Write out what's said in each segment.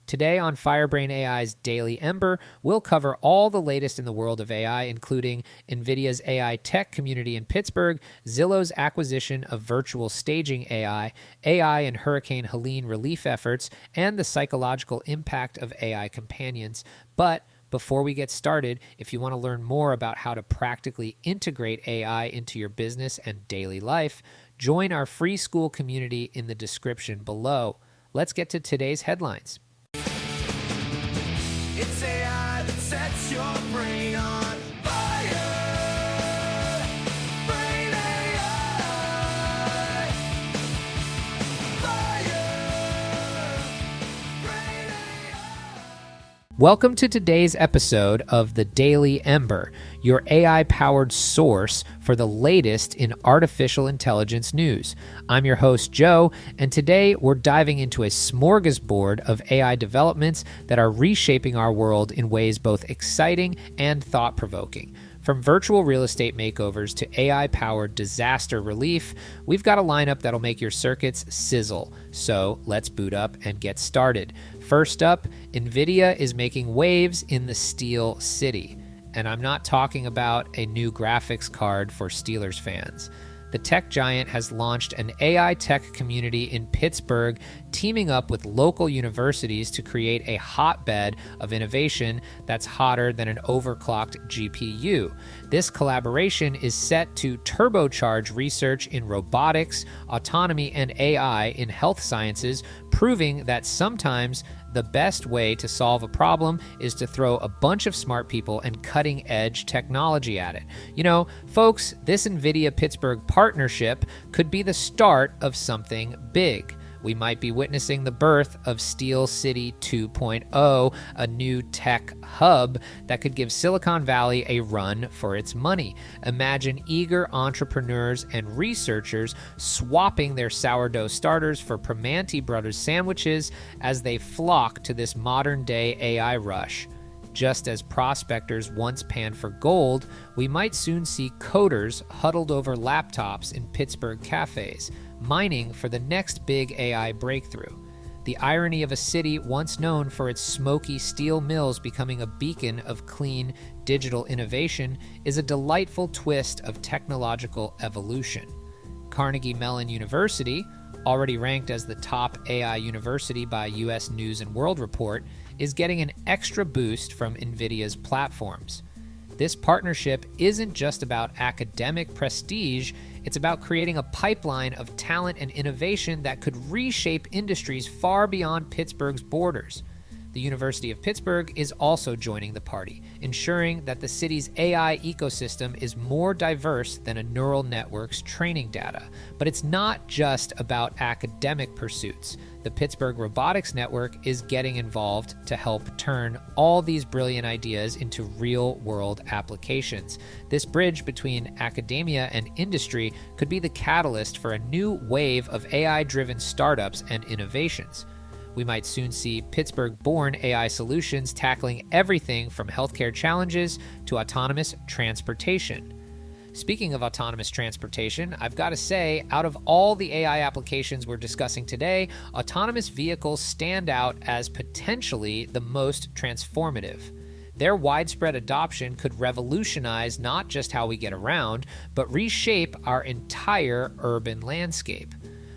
Today on Firebrain AI's Daily Ember, we'll cover all the latest in the world of AI, including NVIDIA's AI tech community in Pittsburgh, Zillow's acquisition of virtual staging AI, AI and Hurricane Helene relief efforts, and the psychological impact of AI companions. But before we get started, if you want to learn more about how to practically integrate AI into your business and daily life, join our free school community in the description below. Let's get to today's headlines. It's AI that sets your brain on fire. Brain AI. Fire. Brain AI. Welcome to today's episode of the Daily Ember, your AI-powered source for the latest in artificial intelligence news. I'm your host, Joe, and today we're diving into a smorgasbord of AI developments that are reshaping our world in ways both exciting and thought-provoking. From virtual real estate makeovers to AI-powered disaster relief, we've got a lineup that'll make your circuits sizzle. So let's boot up and get started. First up, NVIDIA is making waves in the Steel City. And I'm not talking about a new graphics card for Steelers fans. The tech giant has launched an AI tech community in Pittsburgh, teaming up with local universities to create a hotbed of innovation that's hotter than an overclocked GPU. This collaboration is set to turbocharge research in robotics, autonomy, and AI in health sciences, proving that sometimes the best way to solve a problem is to throw a bunch of smart people and cutting-edge technology at it. You know, folks, this NVIDIA Pittsburgh partnership could be the start of something big. We might be witnessing the birth of Steel City 2.0, a new tech hub that could give Silicon Valley a run for its money. Imagine eager entrepreneurs and researchers swapping their sourdough starters for Primanti Brothers sandwiches as they flock to this modern-day AI rush. Just as prospectors once panned for gold, we might soon see coders huddled over laptops in Pittsburgh cafes, mining for the next big AI breakthrough. The irony of a city once known for its smoky steel mills becoming a beacon of clean digital innovation is a delightful twist of technological evolution. Carnegie Mellon University, already ranked as the top AI university by U.S. News & World Report, is getting an extra boost from NVIDIA's platforms. This partnership isn't just about academic prestige, it's about creating a pipeline of talent and innovation that could reshape industries far beyond Pittsburgh's borders. The University of Pittsburgh is also joining the party, ensuring that the city's AI ecosystem is more diverse than a neural network's training data. But it's not just about academic pursuits. The Pittsburgh Robotics Network is getting involved to help turn all these brilliant ideas into real-world applications. This bridge between academia and industry could be the catalyst for a new wave of AI-driven startups and innovations. We might soon see Pittsburgh-born AI solutions tackling everything from healthcare challenges to autonomous transportation. Speaking of autonomous transportation, I've got to say, out of all the AI applications we're discussing today, autonomous vehicles stand out as potentially the most transformative. Their widespread adoption could revolutionize not just how we get around, but reshape our entire urban landscape.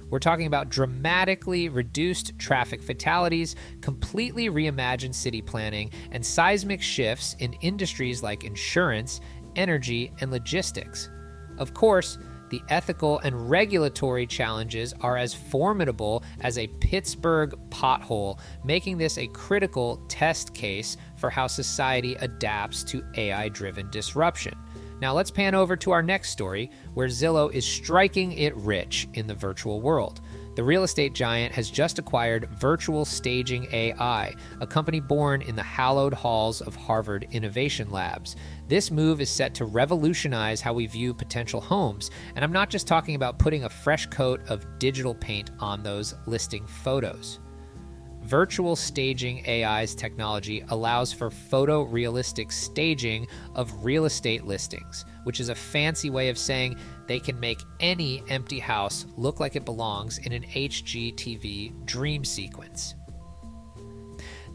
We're talking about dramatically reduced traffic fatalities, completely reimagined city planning, and seismic shifts in industries like insurance, energy, and logistics. Of course, the ethical and regulatory challenges are as formidable as a Pittsburgh pothole, making this a critical test case for how society adapts to AI-driven disruption. Now let's pan over to our next story, where Zillow is striking it rich in the virtual world. The real estate giant has just acquired Virtual Staging AI, a company born in the hallowed halls of Harvard Innovation Labs. This move is set to revolutionize how we view potential homes, and I'm not just talking about putting a fresh coat of digital paint on those listing photos. Virtual Staging AI's technology allows for photorealistic staging of real estate listings, which is a fancy way of saying they can make any empty house look like it belongs in an HGTV dream sequence.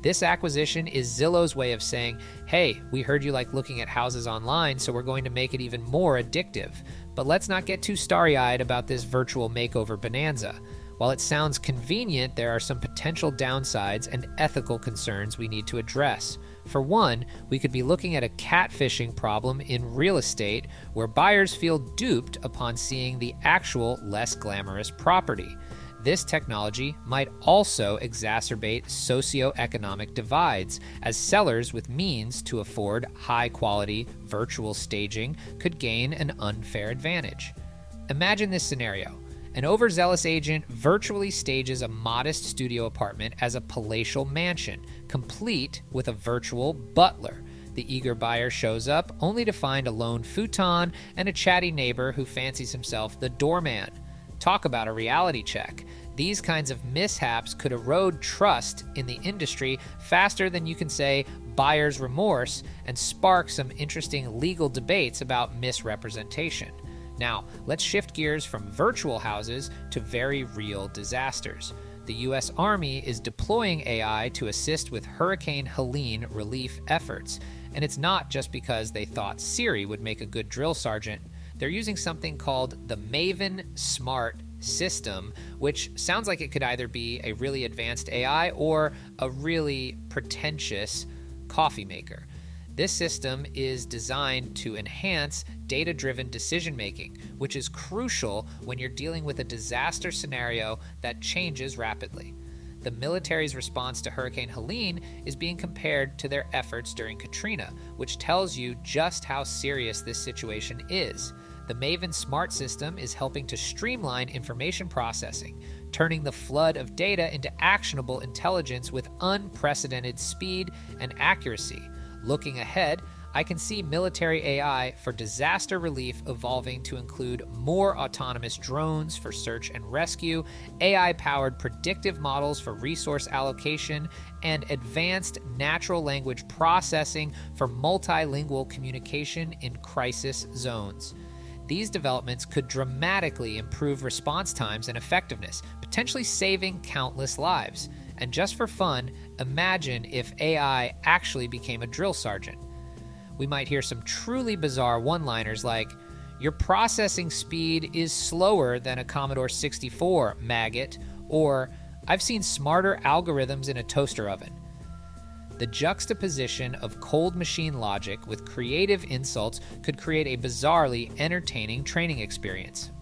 This acquisition is Zillow's way of saying, hey, we heard you like looking at houses online, so we're going to make it even more addictive. But let's not get too starry-eyed about this virtual makeover bonanza. While it sounds convenient, there are some potential downsides and ethical concerns we need to address. For one, we could be looking at a catfishing problem in real estate where buyers feel duped upon seeing the actual, less glamorous property. This technology might also exacerbate socioeconomic divides, as sellers with means to afford high-quality virtual staging could gain an unfair advantage. Imagine this scenario. An overzealous agent virtually stages a modest studio apartment as a palatial mansion, complete with a virtual butler. The eager buyer shows up only to find a lone futon and a chatty neighbor who fancies himself the doorman. Talk about a reality check. These kinds of mishaps could erode trust in the industry faster than you can say buyer's remorse and spark some interesting legal debates about misrepresentation. Now, let's shift gears from virtual houses to very real disasters. The U.S. Army is deploying AI to assist with Hurricane Helene relief efforts. And it's not just because they thought Siri would make a good drill sergeant. They're using something called the Maven Smart system, which sounds like it could either be a really advanced AI or a really pretentious coffee maker. This system is designed to enhance data-driven decision-making, which is crucial when you're dealing with a disaster scenario that changes rapidly. The military's response to Hurricane Helene is being compared to their efforts during Katrina, which tells you just how serious this situation is. The Maven Smart system is helping to streamline information processing, turning the flood of data into actionable intelligence with unprecedented speed and accuracy. Looking ahead, I can see military AI for disaster relief evolving to include more autonomous drones for search and rescue, AI-powered predictive models for resource allocation, and advanced natural language processing for multilingual communication in crisis zones. These developments could dramatically improve response times and effectiveness, potentially saving countless lives. And just for fun, imagine if AI actually became a drill sergeant. We might hear some truly bizarre one-liners like, "Your processing speed is slower than a Commodore 64, maggot," or "I've seen smarter algorithms in a toaster oven." The juxtaposition of cold machine logic with creative insults could create a bizarrely entertaining training experience.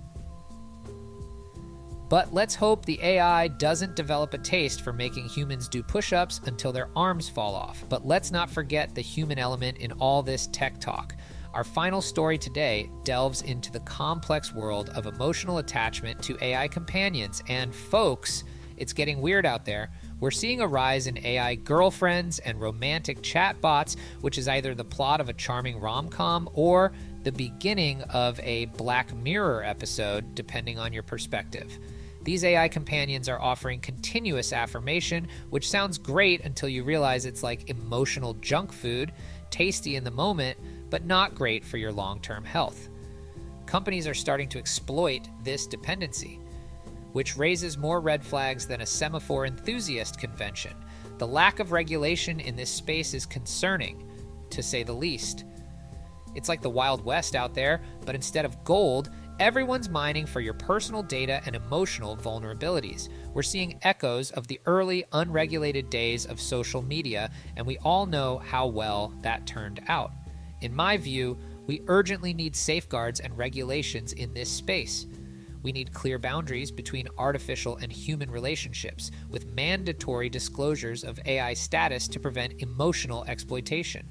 But let's hope the AI doesn't develop a taste for making humans do push-ups until their arms fall off. But let's not forget the human element in all this tech talk. Our final story today delves into the complex world of emotional attachment to AI companions. And folks, it's getting weird out there. We're seeing a rise in AI girlfriends and romantic chatbots, which is either the plot of a charming rom-com or the beginning of a Black Mirror episode, depending on your perspective. These AI companions are offering continuous affirmation, which sounds great until you realize it's like emotional junk food, tasty in the moment, but not great for your long-term health. Companies are starting to exploit this dependency, which raises more red flags than a semaphore enthusiast convention. The lack of regulation in this space is concerning, to say the least. It's like the Wild West out there, but instead of gold, everyone's mining for your personal data and emotional vulnerabilities. We're seeing echoes of the early, unregulated days of social media, and we all know how well that turned out. In my view, we urgently need safeguards and regulations in this space. We need clear boundaries between artificial and human relationships, with mandatory disclosures of AI status to prevent emotional exploitation.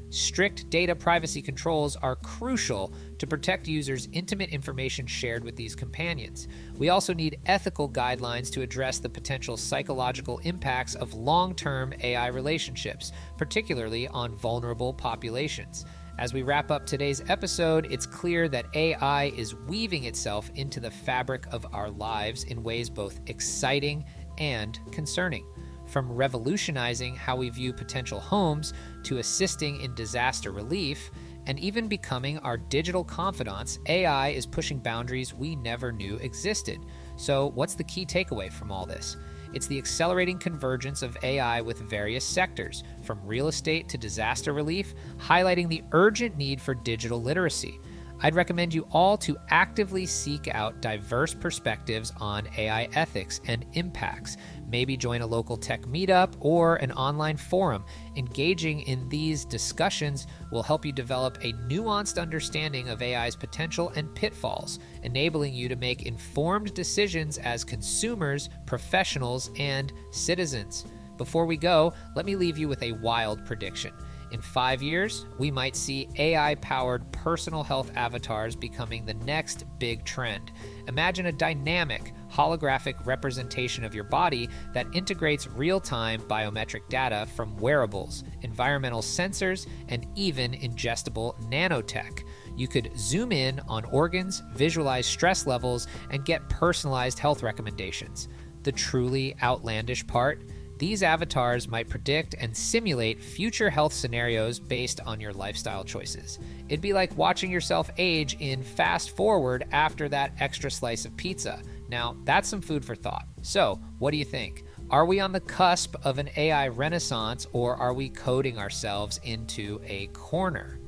Strict data privacy controls are crucial to protect users' intimate information shared with these companions. We also need ethical guidelines to address the potential psychological impacts of long-term AI relationships, particularly on vulnerable populations. As we wrap up today's episode, it's clear that AI is weaving itself into the fabric of our lives in ways both exciting and concerning. From revolutionizing how we view potential homes to assisting in disaster relief, and even becoming our digital confidants, AI is pushing boundaries we never knew existed. So, what's the key takeaway from all this? It's the accelerating convergence of AI with various sectors, from real estate to disaster relief, highlighting the urgent need for digital literacy. I'd recommend you all to actively seek out diverse perspectives on AI ethics and impacts. Maybe join a local tech meetup or an online forum. Engaging in these discussions will help you develop a nuanced understanding of AI's potential and pitfalls, enabling you to make informed decisions as consumers, professionals, and citizens. Before we go, let me leave you with a wild prediction. In 5 years, we might see AI-powered personal health avatars becoming the next big trend. Imagine a dynamic, holographic representation of your body that integrates real-time biometric data from wearables, environmental sensors, and even ingestible nanotech. You could zoom in on organs, visualize stress levels, and get personalized health recommendations. The truly outlandish part? These avatars might predict and simulate future health scenarios based on your lifestyle choices. It'd be like watching yourself age in fast forward after that extra slice of pizza. Now, that's some food for thought. So, what do you think? Are we on the cusp of an AI renaissance, or are we coding ourselves into a corner?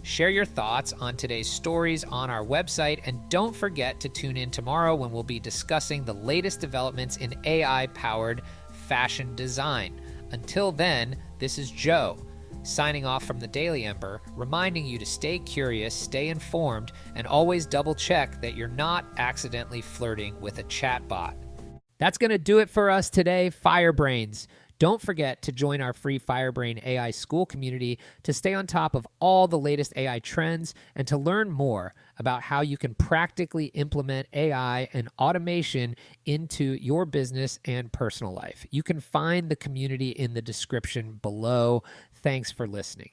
Share your thoughts on today's stories on our website, and don't forget to tune in tomorrow when we'll be discussing the latest developments in AI-powered fashion design. Until then, this is Joe, signing off from the Daily Ember, reminding you to stay curious, stay informed, and always double check that you're not accidentally flirting with a chatbot. That's going to do it for us today, Firebrains. Don't forget to join our free Firebrain AI school community to stay on top of all the latest AI trends and to learn more about how you can practically implement AI and automation into your business and personal life. You can find the community in the description below. Thanks for listening.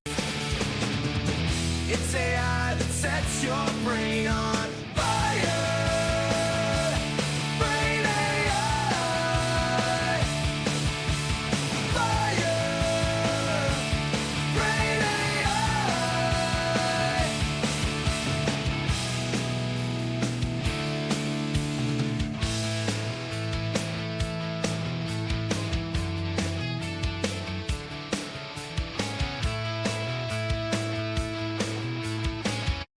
It's AI that sets your brain on